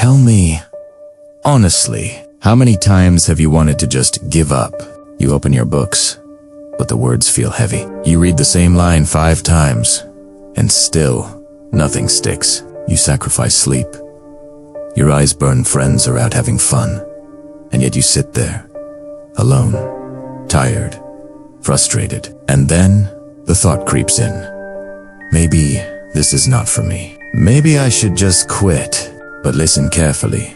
Tell me, honestly, how many times have you wanted to just give up? You open your books, but the words feel heavy. You read the same line 5 times, and still, nothing sticks. You sacrifice sleep. Your eyes burn, friends are out having fun, and yet you sit there, alone, tired, frustrated. And then, the thought creeps in. Maybe this is not for me. Maybe I should just quit. But listen carefully.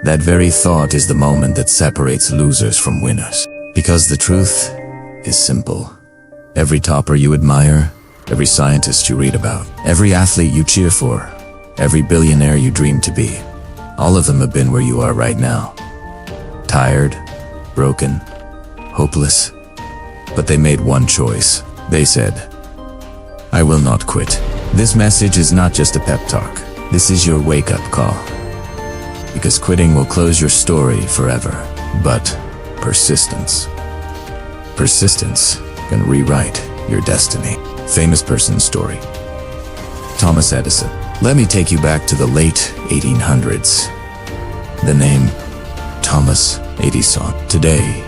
That very thought is the moment that separates losers from winners. Because the truth is simple. Every topper you admire, every scientist you read about, every athlete you cheer for, every billionaire you dream to be, all of them have been where you are right now. Tired, broken, hopeless. But they made one choice. They said, I will not quit. This message is not just a pep talk. This is your wake-up call. Because quitting will close your story forever. But persistence can rewrite your destiny. Famous person's story. Thomas Edison. Let me take you back to the late 1800s. The name Thomas Edison. Today,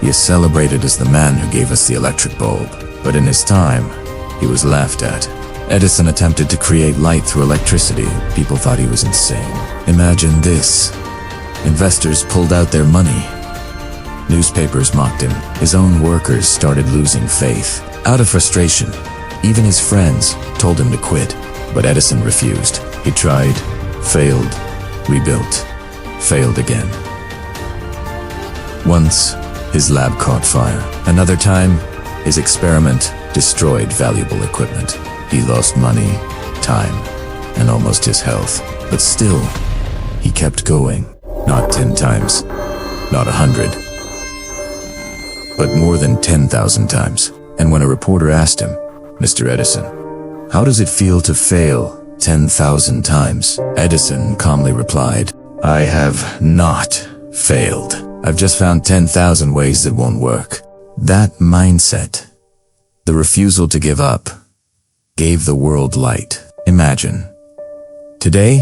he is celebrated as the man who gave us the electric bulb. But in his time, he was laughed at. Edison attempted to create light through electricity. People thought he was insane. Imagine this. Investors pulled out their money. Newspapers mocked him. His own workers started losing faith. Out of frustration, even his friends told him to quit. But Edison refused. He tried, failed, rebuilt, failed again. Once, his lab caught fire. Another time, his experiment destroyed valuable equipment. He lost money, time, and almost his health. But still, he kept going. Not 10 times, not 100, but more than 10,000 times. And when a reporter asked him, Mr. Edison, how does it feel to fail 10,000 times? Edison calmly replied, I have not failed. I've just found 10,000 ways that won't work. That mindset, the refusal to give up, gave the world light. Imagine. Today,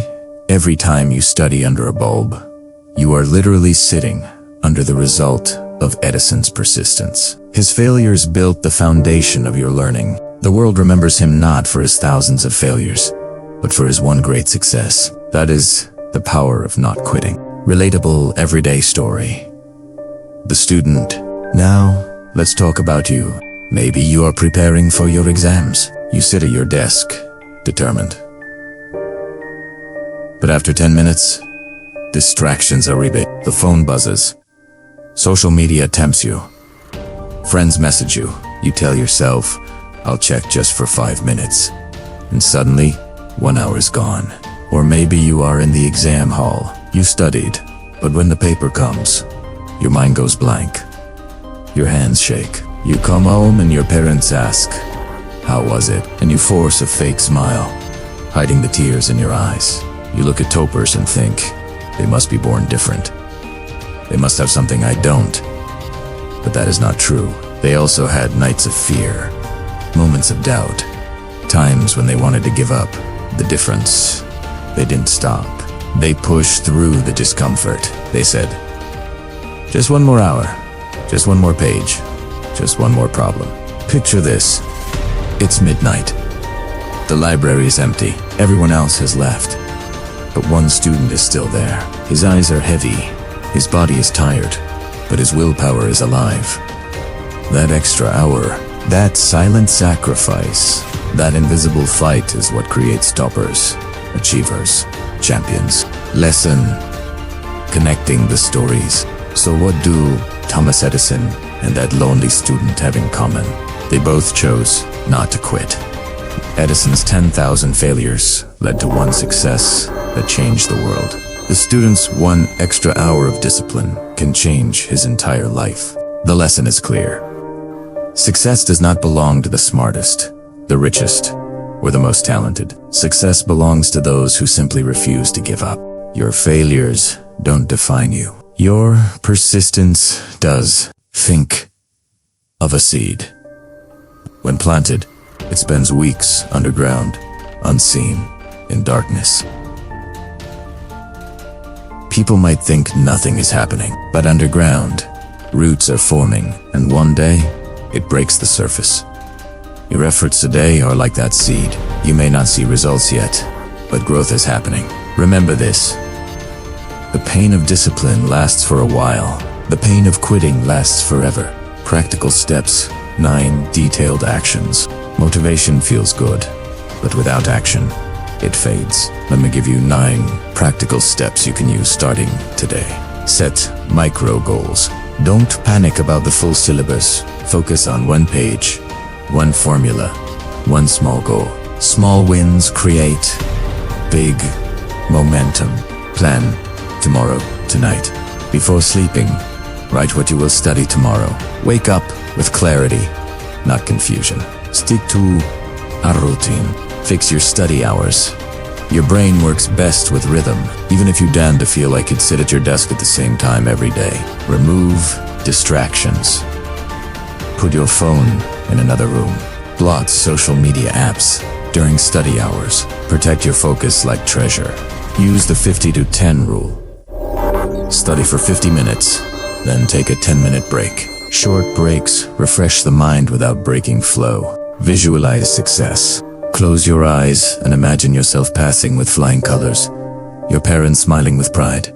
every time you study under a bulb, you are literally sitting under the result of Edison's persistence. His failures built the foundation of your learning. The world remembers him not for his thousands of failures, but for his one great success. That is the power of not quitting. Relatable, everyday story. The student. Now, let's talk about you. Maybe you are preparing for your exams. You sit at your desk, determined. But after 10 minutes, distractions are rebate. The phone buzzes. Social media tempts you. Friends message you. You tell yourself, I'll check just for 5 minutes. And suddenly, 1 hour is gone. Or maybe you are in the exam hall. You studied, but when the paper comes, your mind goes blank. Your hands shake. You come home and your parents ask, how was it? And you force a fake smile, hiding the tears in your eyes. You look at toppers and think, they must be born different. They must have something I don't. But that is not true. They also had nights of fear, moments of doubt, times when they wanted to give up. The difference, they didn't stop. They pushed through the discomfort. They said, just 1 more hour, just 1 more page, just 1 more problem. Picture this. It's midnight. The library is empty. Everyone else has left. But one student is still there. His eyes are heavy. His body is tired. But his willpower is alive. That extra hour, that silent sacrifice, that invisible fight is what creates toppers, achievers, champions. Lesson. Connecting the stories. So what do Thomas Edison and that lonely student have in common? They both chose not to quit. Edison's 10,000 failures led to one success that changed the world. The student's 1 extra hour of discipline can change his entire life. The lesson is clear. Success does not belong to the smartest, the richest, or the most talented. Success belongs to those who simply refuse to give up. Your failures don't define you. Your persistence does. Think of a seed. When planted, it spends weeks underground, unseen, in darkness. People might think nothing is happening, but underground, roots are forming, and one day, it breaks the surface. Your efforts today are like that seed. You may not see results yet, but growth is happening. Remember this. The pain of discipline lasts for a while. The pain of quitting lasts forever. Practical steps, 9 detailed actions. Motivation feels good, but without action, it fades. Let me give you 9 practical steps you can use starting today. Set micro goals. Don't panic about the full syllabus. Focus on one page, one formula, one small goal. Small wins create big momentum. Plan tomorrow, tonight. Before sleeping, write what you will study tomorrow. Wake up with clarity, not confusion. Stick to a routine. Fix your study hours. Your brain works best with rhythm, even if you damn to feel like you'd sit at your desk at the same time every day. Remove distractions. Put your phone in another room. Block social media apps during study hours. Protect your focus like treasure. Use the 50 to 10 rule. Study for 50 minutes, then take a 10-minute break. Short breaks refresh the mind without breaking flow. Visualize success. Close your eyes and imagine yourself passing with flying colors. Your parents smiling with pride.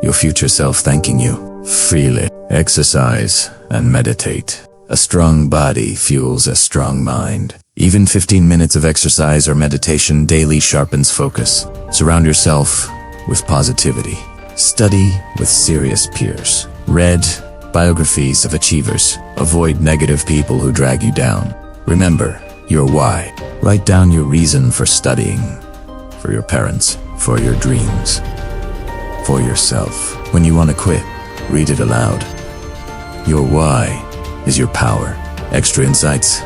Your future self thanking you. Feel it. Exercise and meditate. A strong body fuels a strong mind. Even 15 minutes of exercise or meditation daily sharpens focus. Surround yourself with positivity. Study with serious peers. Read biographies of achievers. Avoid negative people who drag you down. Remember your why. Write down your reason for studying. For your parents, for your dreams, for yourself. When you want to quit, read it aloud. Your why is your power. Extra insights,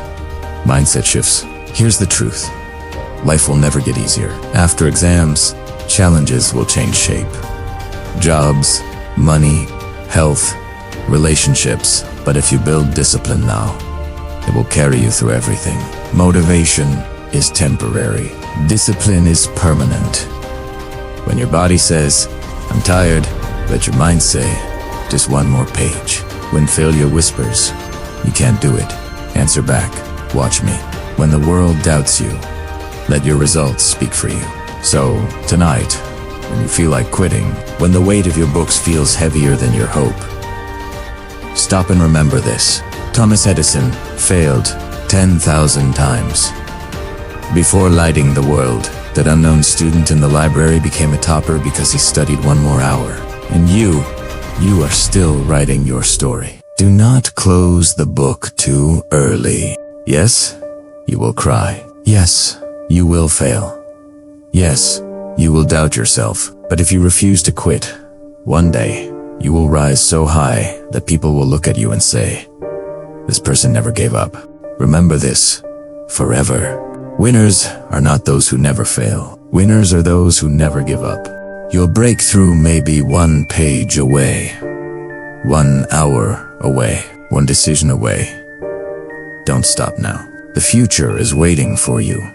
mindset shifts. Here's the truth. Life will never get easier. After exams, challenges will change shape. Jobs, money, health, relationships. But if you build discipline now, it will carry you through everything. Motivation is temporary. Discipline is permanent. When your body says, I'm tired, let your mind say, just one more page. When failure whispers, you can't do it, answer back, watch me. When the world doubts you, let your results speak for you. So, tonight, when you feel like quitting, when the weight of your books feels heavier than your hope, stop and remember this. Thomas Edison failed 10,000 times. Before lighting the world, that unknown student in the library became a topper because he studied one more hour. And you are still writing your story. Do not close the book too early. Yes, you will cry. Yes, you will fail. Yes, you will doubt yourself. But if you refuse to quit, one day, you will rise so high that people will look at you and say, this person never gave up. Remember this, forever. Winners are not those who never fail. Winners are those who never give up. Your breakthrough may be one page away, 1 hour away, one decision away. Don't stop now. The future is waiting for you.